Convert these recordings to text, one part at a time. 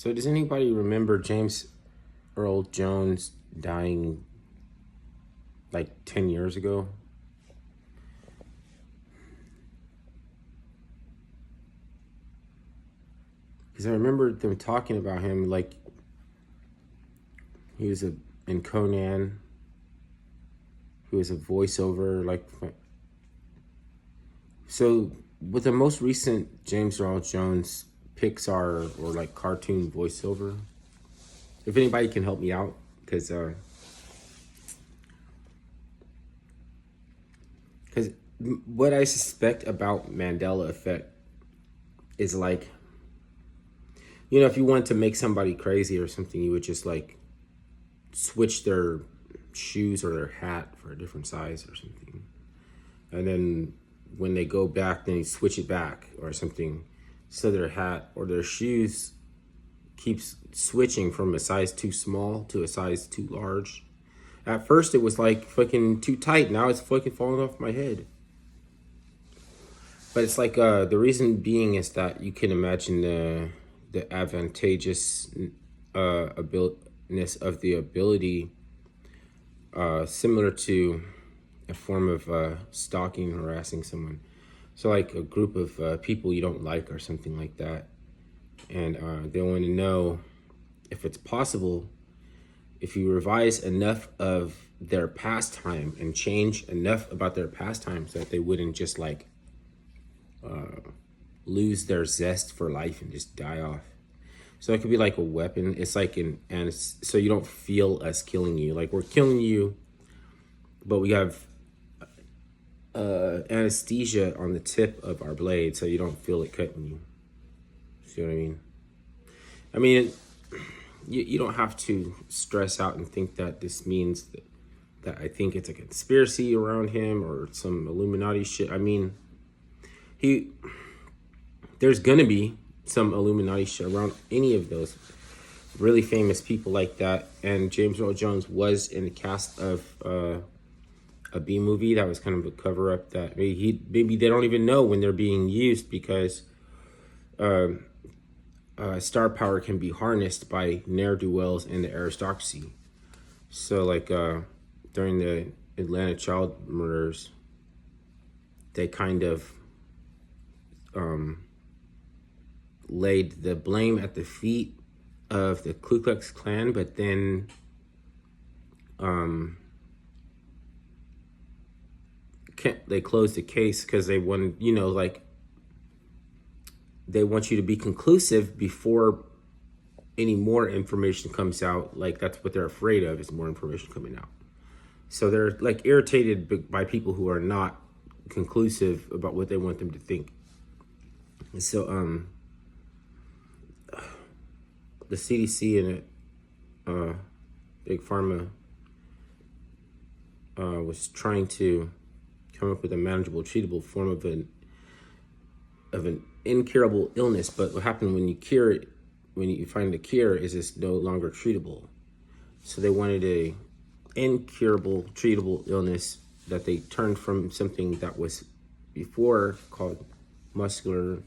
So does anybody remember James Earl Jones dying like 10 years ago? Because I remember them talking about him like he was in Conan. He was a voiceover, like. So with the most recent James Earl Jones Pixar or like cartoon voiceover, if anybody can help me out, because what I suspect about Mandela effect is like, if you wanted to make somebody crazy or something, you would just like switch their shoes or their hat for a different size or something, and then when they go back, then you switch it back or something, so their hat or their shoes keeps switching from a size too small to a size too large. At first it was like fucking too tight, now it's fucking falling off my head. But it's like the reason being is that you can imagine the advantageous abilityness of the ability, similar to a form of stalking, harassing someone. So like a group of people you don't like or something like that, and they want to know if it's possible, if you revise enough of their pastime and change enough about their pastimes, that they wouldn't just like lose their zest for life and just die off. So it could be like a weapon. It's like so you don't feel us killing you. Like we're killing you, but we have anesthesia on the tip of our blade, so you don't feel it cutting you. See what I mean? I mean, you don't have to stress out and think that this means that I think it's a conspiracy around him or some Illuminati shit. I mean, there's gonna be some Illuminati shit around any of those really famous people like that. And James Earl Jones was in the cast of a B movie that was kind of a cover up that maybe they don't even know when they're being used, because star power can be harnessed by ne'er-do-wells and the aristocracy. So like during the Atlanta child murders, they kind of laid the blame at the feet of the Ku Klux Klan, but then they closed the case because they wanted, like they want you to be conclusive before any more information comes out. Like that's what they're afraid of, is more information coming out. So they're like irritated by people who are not conclusive about what they want them to think. And so the CDC and Big Pharma was trying to come up with a manageable, treatable form of an incurable illness. But what happened when you cure it, when you find the cure, is it's no longer treatable. So they wanted a incurable, treatable illness that they turned from something that was before called muscular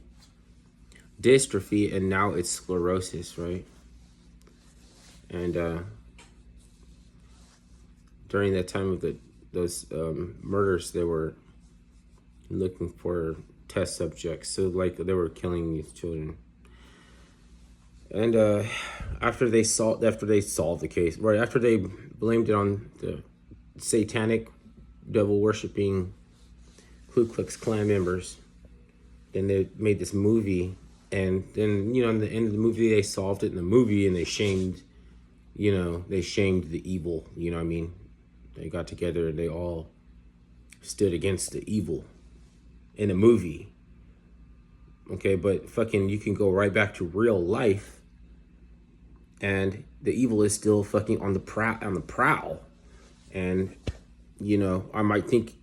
dystrophy, and now it's sclerosis, right? And during that time of those murders, they were looking for test subjects. So like they were killing these children. And after they solved the case, right after they blamed it on the satanic, devil worshipping Ku Klux Klan members, then they made this movie. And then, in the end of the movie, they solved it in the movie, and they shamed the evil. You know what I mean? They got together and they all stood against the evil in a movie. Okay, but fucking, you can go right back to real life, and the evil is still fucking on the prowl. And you might think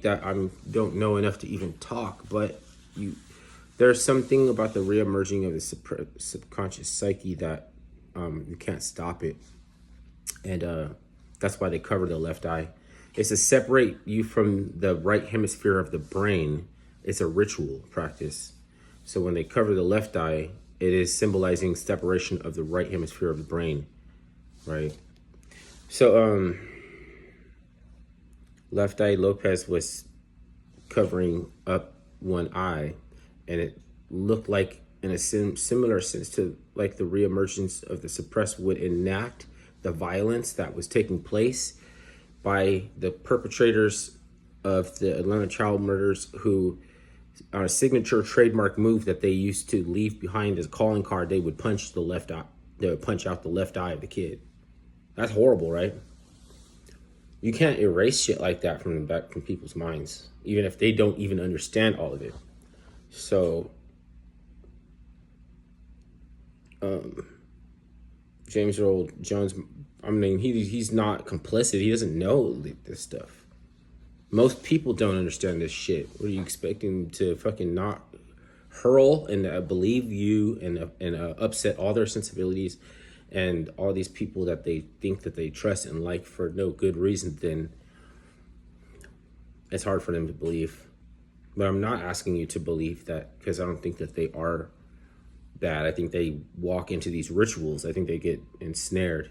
that I don't know enough to even talk, but there's something about the reemerging of the subconscious psyche that you can't stop it. And that's why they cover the left eye. It's to separate you from the right hemisphere of the brain. It's a ritual practice. So when they cover the left eye, it is symbolizing separation of the right hemisphere of the brain, right? So, Left Eye Lopez was covering up one eye, and it looked like, in a similar sense to like the reemergence of the suppressed, would enact the violence that was taking place by the perpetrators of the Atlanta child murders, who, on a signature trademark move that they used to leave behind as a calling card, they would punch the left eye. They would punch out the left eye of the kid. That's horrible, right? You can't erase shit like that from people's minds, even if they don't even understand all of it. So, James Earl Jones, I mean, he's not complicit. He doesn't know this stuff. Most people don't understand this shit. What are you expecting to fucking not hurl and believe you and upset all their sensibilities and all these people that they think that they trust and like for no good reason? Then it's hard for them to believe. But I'm not asking you to believe that, because I don't think that they are bad. I think they walk into these rituals. I think they get ensnared.